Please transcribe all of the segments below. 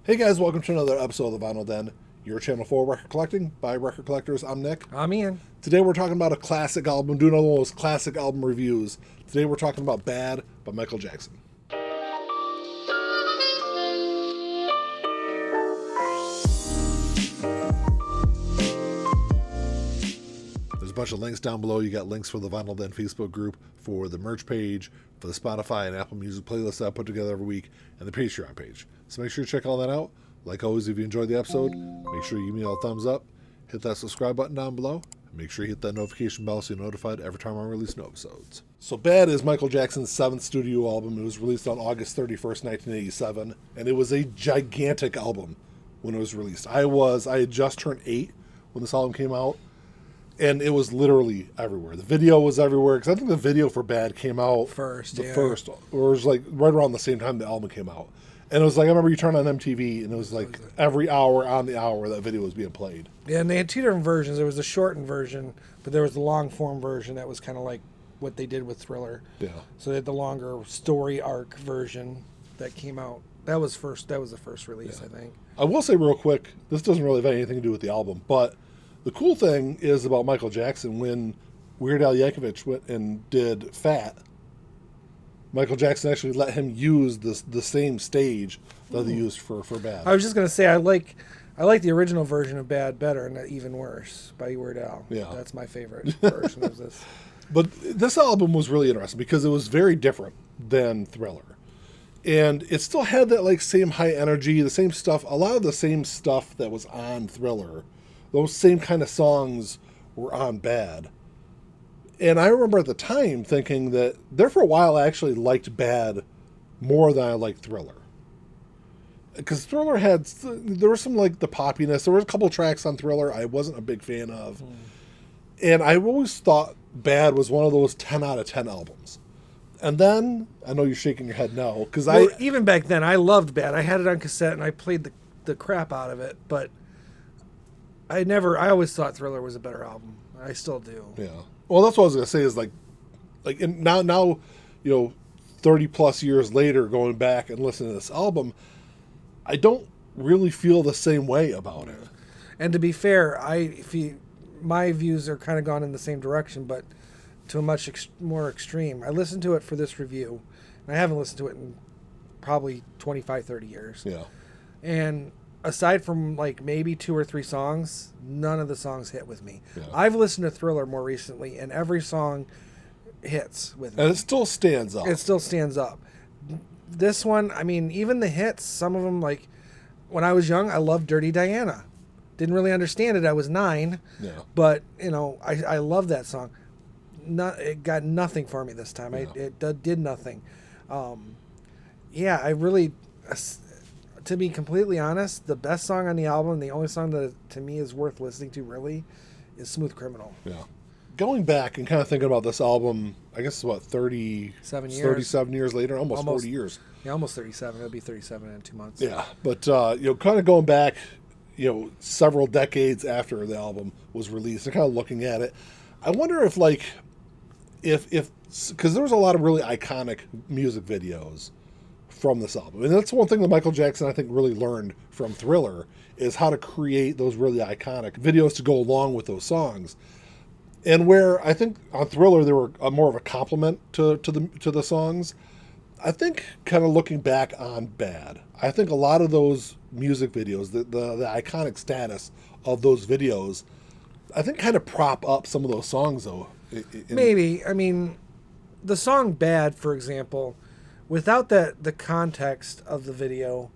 Hey guys, welcome to another episode of the Vinyl Den, your channel for record collecting by record collectors. I'm Nick. Amine. Today we're talking about a classic album, doing one of those classic album reviews. Today we're talking about Bad by Michael Jackson. There's a bunch of links down below. You got links for the Vinyl Den Facebook group, for the merch page, for the Spotify and Apple Music playlist that I put together every week, and the Patreon page. So make sure you check all that out. Like always, if you enjoyed the episode, make sure you give me a thumbs up, hit that subscribe button down below, and make sure you hit that notification bell so you're notified every time I release new episodes. So Bad is Michael Jackson's 7th studio album. It was released on August 31st, 1987, and it was a gigantic album when it was released. I had just turned 8 when this album came out, and it was literally everywhere. The video was everywhere, because I think the video for Bad came out first, or it was like right around the same time the album came out. And it was like, I remember you turn on MTV, and it was like every hour on the hour that video was being played. Yeah, and they had two different versions. There was the shortened version, but there was the long form version that was kind of like what they did with Thriller. Yeah. So they had the longer story arc version that came out. That was the first release, Yeah. I think. I will say real quick, this doesn't really have anything to do with the album, but the cool thing is about Michael Jackson, when Weird Al Yankovic went and did Fat, Michael Jackson actually let him use the same stage that they used for Bad. I was just gonna say I like the original version of Bad better, and Even Worse by Weird Al. Yeah. That's my favorite version of this. But this album was really interesting because it was very different than Thriller. And it still had that like same high energy, the same stuff, a lot of the same stuff that was on Thriller. Those same kind of songs were on Bad. And I remember at the time thinking that there for a while I actually liked Bad more than I liked Thriller. Because Thriller there was some like the poppiness. There was a couple tracks on Thriller I wasn't a big fan of. And I always thought Bad was one of those 10 out of 10 albums. And then, I know you're shaking your head no, because even back then I loved Bad. I had it on cassette and I played the crap out of it, but I always thought Thriller was a better album. I still do. Yeah. Well, that's what I was gonna say is like, and now, 30 plus years later, going back and listening to this album, I don't really feel the same way about it. And to be fair, my views are kind of gone in the same direction, but to a much more extreme. I listened to it for this review, and I haven't listened to it in probably 25, 30 years. Yeah. And aside from like maybe 2 or 3 songs, none of the songs hit with me. Yeah. I've listened to Thriller more recently, and every song hits with me. And it still stands up. It still stands up. This one, I mean, even the hits, some of them, like when I was young, I loved Dirty Diana. Didn't really understand it. I was 9. Yeah. But, I love that song. It got nothing for me this time. Yeah. It did nothing. I really... To be completely honest, the best song on the album, the only song that to me is worth listening to really, is Smooth Criminal. Yeah. Going back and kind of thinking about this album, I guess it's 37 years later, almost 40 years. Yeah, almost 37. It'll be 37 in 2 months. Yeah, but kind of going back, several decades after the album was released and kind of looking at it, I wonder if because there was a lot of really iconic music videos from this album. And that's one thing that Michael Jackson, I think, really learned from Thriller, is how to create those really iconic videos to go along with those songs. And where I think on Thriller there were more of a compliment to the songs, I think kind of looking back on Bad, I think a lot of those music videos, the iconic status of those videos, I think kind of prop up some of those songs though. Maybe. I mean, the song Bad, for example, without the context of the video,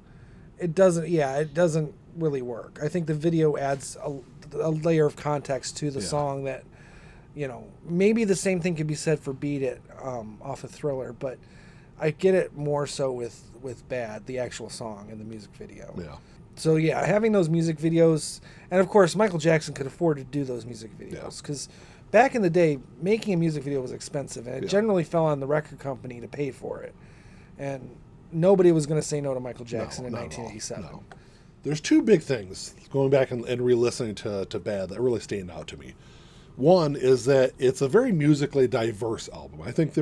it doesn't really work. I think the video adds a layer of context to the song that, maybe the same thing could be said for Beat It off of Thriller, but I get it more so with Bad, the actual song and the music video. Yeah. So yeah, having those music videos, and of course Michael Jackson could afford to do those music videos because back in the day, making a music video was expensive, and it generally fell on the record company to pay for it. And nobody was going to say no to Michael Jackson in 1987. No. There's 2 big things, going back and re-listening to Bad, that really stand out to me. One is that it's a very musically diverse album. I think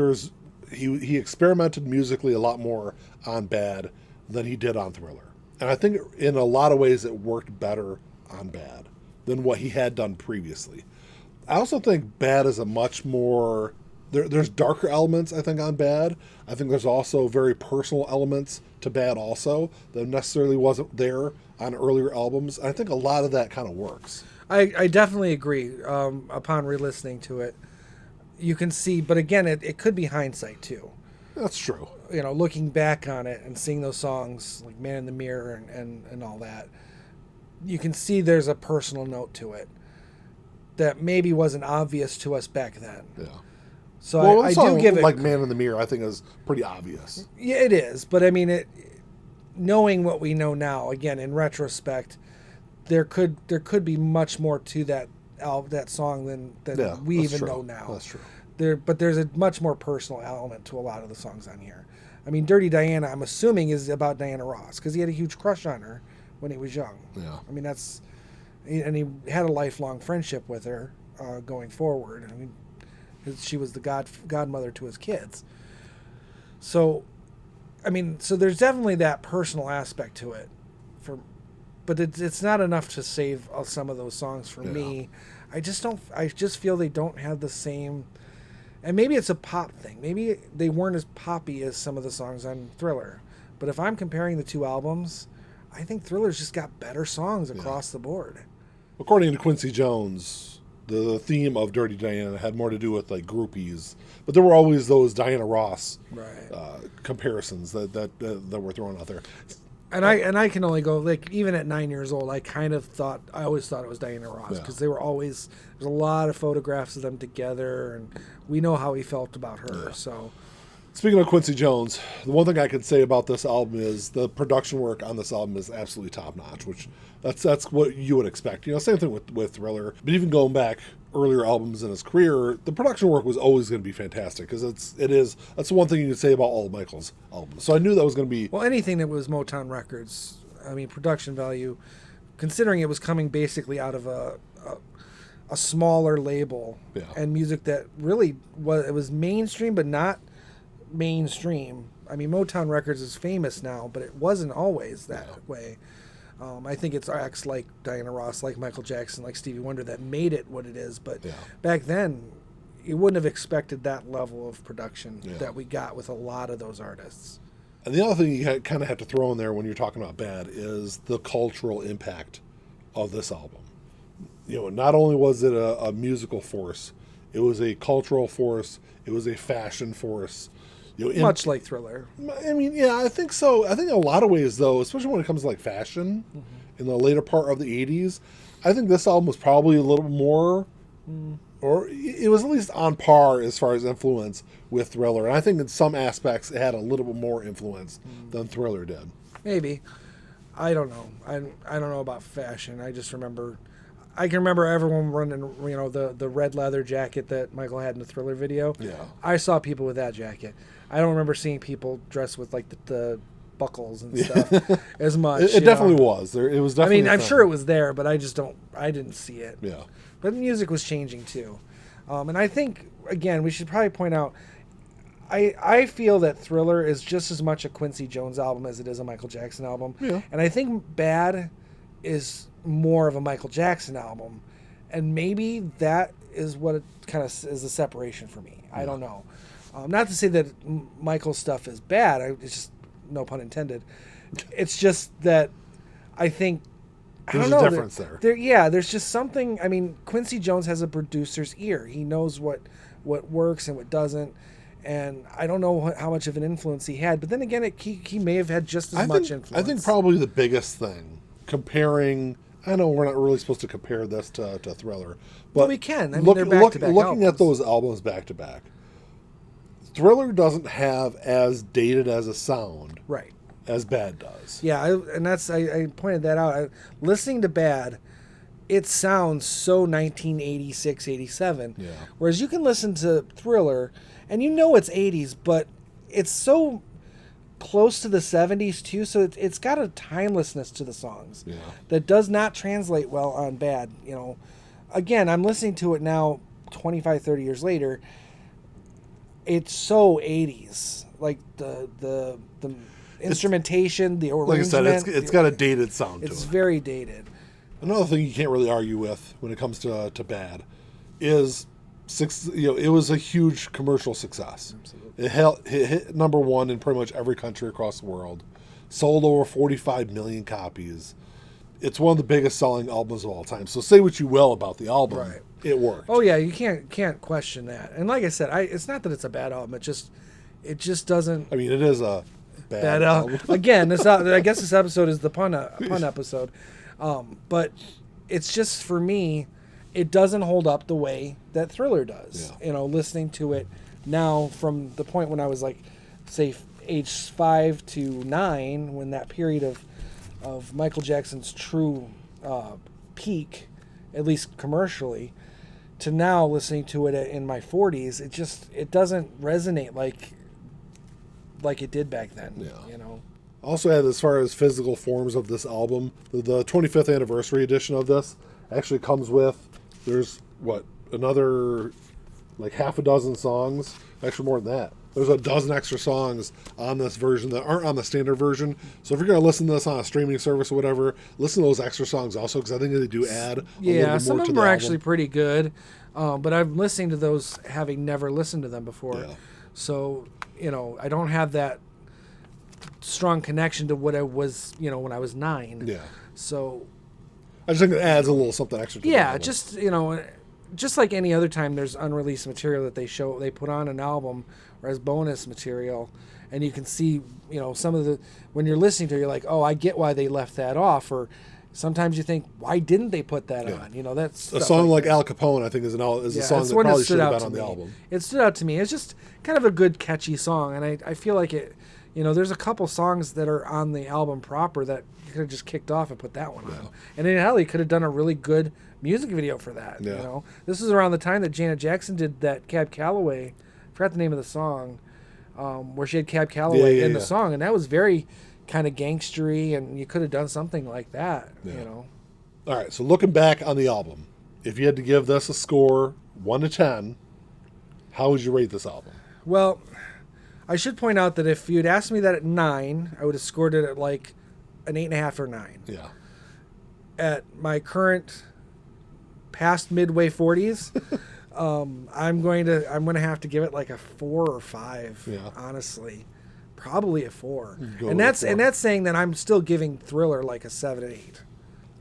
he experimented musically a lot more on Bad than he did on Thriller. And I think in a lot of ways it worked better on Bad than what he had done previously. I also think Bad is a much more... There's darker elements, I think, on Bad. I think there's also very personal elements to Bad also that necessarily wasn't there on earlier albums. I think a lot of that kind of works. I definitely agree. Upon re-listening to it, you can see, but again, it could be hindsight too. That's true. You know, looking back on it and seeing those songs like Man in the Mirror and all that, you can see there's a personal note to it that maybe wasn't obvious to us back then. Yeah. So well, I do give it... Like Man in the Mirror, I think is pretty obvious. Yeah, it is. But I mean, knowing what we know now, again, in retrospect, there could be much more to that song than we even know now. That's true. But there's a much more personal element to a lot of the songs on here. I mean, Dirty Diana, I'm assuming, is about Diana Ross because he had a huge crush on her when he was young. Yeah. I mean, and he had a lifelong friendship with her going forward. I mean, she was the godmother to his kids. So, I mean, so there's definitely that personal aspect to it. But it's not enough to save some of those songs for me. I just feel they don't have the same... And maybe it's a pop thing. Maybe they weren't as poppy as some of the songs on Thriller. But if I'm comparing the two albums, I think Thriller's just got better songs across the board. According to Quincy Jones, the theme of Dirty Diana had more to do with like groupies, but there were always those Diana Ross comparisons that were thrown out there. And I can only go, like, even at 9 years old, I always thought it was Diana Ross because there's a lot of photographs of them together, and we know how he felt about her. Yeah. So, speaking of Quincy Jones, the one thing I can say about this album is the production work on this album is absolutely top notch, which that's what you would expect. You know, same thing with Thriller, but even going back earlier albums in his career, the production work was always going to be fantastic because that's the one thing you can say about all of Michael's albums. So I knew that was going to be... Well, anything that was Motown Records, I mean, production value, considering it was coming basically out of a smaller label and music that really was mainstream but not mainstream. I mean, Motown Records is famous now, but it wasn't always that way. I think it's acts like Diana Ross, like Michael Jackson, like Stevie Wonder that made it what it is. But back then, you wouldn't have expected that level of production that we got with a lot of those artists. And the other thing you kind of have to throw in there when you're talking about Bad is the cultural impact of this album. You know, not only was it a musical force, it was a cultural force, it was a fashion force. You know, much like Thriller. I mean, yeah, I think so. I think in a lot of ways, though, especially when it comes to like fashion in the later part of the 80s, I think this album was probably a little more, or it was at least on par as far as influence with Thriller. And I think in some aspects it had a little bit more influence than Thriller did. Maybe. I don't know. I don't know about fashion. I just remember... I can remember everyone running, you know, the red leather jacket that Michael had in the Thriller video. Yeah. I saw people with that jacket. I don't remember seeing people dressed with like the buckles and stuff as much. It definitely was. It was definitely. I mean, I'm sure it was there, but I didn't see it. Yeah. But the music was changing too. And I think, again, we should probably point out, I feel that Thriller is just as much a Quincy Jones album as it is a Michael Jackson album. Yeah. And I think Bad is more of a Michael Jackson album, and maybe that is what it kind of is the separation for me. I don't know. Not to say that Michael's stuff is bad. It's just, no pun intended. It's just that I think there's a difference there. There's just something. I mean, Quincy Jones has a producer's ear. He knows what works and what doesn't. And I don't know how much of an influence he had. But then again, he may have had just as much influence. I think probably the biggest thing, comparing... I know we're not really supposed to compare this to Thriller, but we can. I mean, they're back-to-back looking at those albums back-to-back, Thriller doesn't have as dated as a sound as Bad does. Yeah, I pointed that out. Listening to Bad, it sounds so 1986, 87. Yeah. Whereas you can listen to Thriller, and you know it's 80s, but it's so... close to the 70s too, so it's got a timelessness to the songs that does not translate well on Bad. You know, again, I'm listening to it now 25, 30 years later. It's so 80s, like the instrumentation, the Like I arrangement. said, it's got a dated sound to it. It's very dated. Another thing you can't really argue with when it comes to Bad is it was a huge commercial success. Absolutely. It hit number one in pretty much every country across the world. Sold over 45 million copies. It's one of the biggest selling albums of all time. So say what you will about the album, Right. It worked. Oh yeah, you can't question that. And like I said, it's not that it's a bad album. It just doesn't. I mean, it is a bad album. Again, I guess this episode is the pun episode, but it's just, for me, it doesn't hold up the way that Thriller does. Yeah. Listening to it now from the point when I was like, say, age 5 to 9, when that period of Michael Jackson's true peak, at least commercially, to now listening to it in my 40s, it doesn't resonate like it did back then. Yeah. Also, as far as physical forms of this album, the 25th anniversary edition of this actually comes with, there's another like half a dozen songs, actually more than that. There's a dozen extra songs on this version that aren't on the standard version. So if you're going to listen to this on a streaming service or whatever, listen to those extra songs also, because I think they do add a little bit more some of to them the are album. actually pretty good, but I'm listening to those having never listened to them before. Yeah. So, I don't have that strong connection to what I was, when I was 9. Yeah. So, I just think it adds a little something extra to the album. just like any other time there's unreleased material that they put on an album or as bonus material, and you can see, some of when you're listening to it, you're like, oh, I get why they left that off, or sometimes you think, why didn't they put that on? That's a song like Al Capone, I think, is a song that probably should have been on the album. It stood out to me. It's just kind of a good, catchy song, and I feel like it. There's a couple songs that are on the album proper that you could have just kicked off and put that one on. And then hell, he could have done a really good music video for that. Yeah. This is around the time that Janet Jackson did that Cab Calloway. I forgot the name of the song, where she had Cab Calloway in the song, and that was very kind of gangstery, and you could have done something like that. All right, so looking back on the album, if you had to give this a score 1 to 10, how would you rate this album? Well, I should point out that if you'd asked me that at 9, I would have scored it at like an 8.5 or 9. Yeah. At my current past midway 40s, I'm going to have to give it like a 4 or 5. Yeah. Honestly, probably a 4. And that's saying that I'm still giving Thriller like a 7 and 8,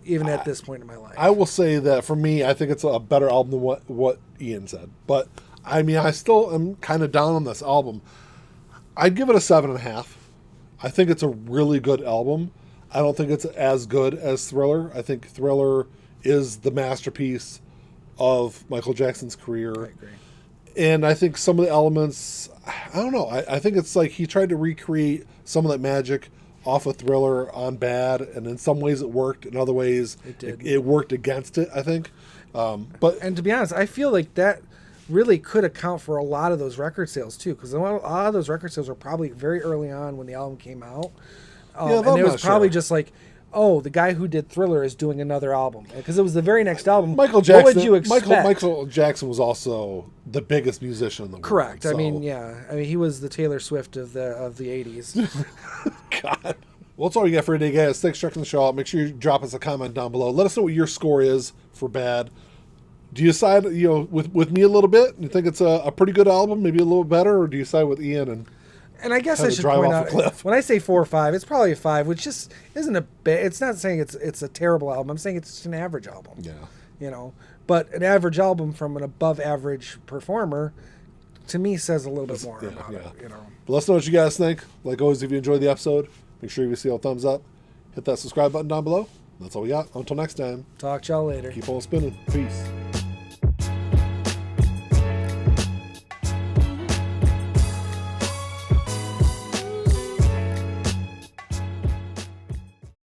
even at this point in my life. I will say that for me, I think it's a better album than what Ian said. But I mean, I still am kind of down on this album. I'd give it a 7.5. I think it's a really good album. I don't think it's as good as Thriller. I think Thriller is the masterpiece of Michael Jackson's career. I agree. And I think some of the elements, I don't know. I think it's like he tried to recreate some of that magic off of Thriller on Bad, and in some ways it worked. In other ways, it worked against it, I think. And to be honest, I feel like that really could account for a lot of those record sales too, because a lot of those record sales were probably very early on when the album came out. And it was probably just like, oh, the guy who did Thriller is doing another album, because it was the very next album. Michael Jackson. What would you expect? Michael Jackson was also the biggest musician in the world. Correct. So. I mean, he was the Taylor Swift of the 80s. God. Well, that's all you got for today, guys. Thanks for checking the show out. Make sure you drop us a comment down below. Let us know what your score is for Bad. Do you side, with me a little bit? You think it's a pretty good album, maybe a little better, or do you side with Ian and I guess I should point out, when I say 4 or 5, it's probably a 5, which just isn't a bad. It's not saying it's a terrible album. I'm saying it's just an average album. Yeah. But an average album from an above average performer, to me, says a little bit more about it. But let us know what you guys think. Like always, if you enjoyed the episode, make sure you see a thumbs up. Hit that subscribe button down below. That's all we got. Until next time. Talk to y'all later. Keep on spinning. Peace.